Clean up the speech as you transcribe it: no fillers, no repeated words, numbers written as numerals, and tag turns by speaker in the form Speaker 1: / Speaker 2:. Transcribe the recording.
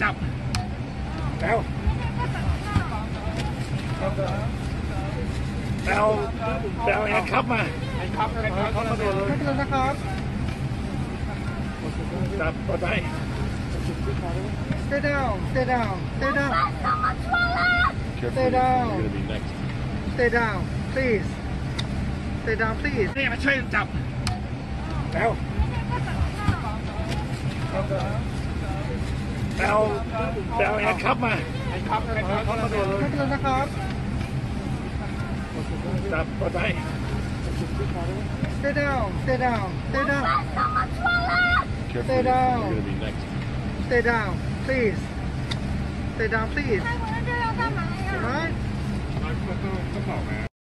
Speaker 1: จับแล้วแอนครับมาแอนครับมาดูเลยนะครับจับตัวใจ
Speaker 2: Stay down, stay down, stay down.
Speaker 3: Careful,
Speaker 2: Stay down.
Speaker 3: you're gonna be next.
Speaker 2: Stay down, please. Stay down, please.
Speaker 1: นี่มาช่วยจับแล้วแอนครับมาแอนครับมาดูเลย
Speaker 2: นะครับ
Speaker 1: จับตัวใจ
Speaker 2: Stay down, stay down, stay down.
Speaker 3: Careful,
Speaker 2: Stay down.
Speaker 3: you're gonna be next.
Speaker 2: Stay down, please. Stay down, please.
Speaker 4: 开我们这要干嘛呀？
Speaker 2: Alright?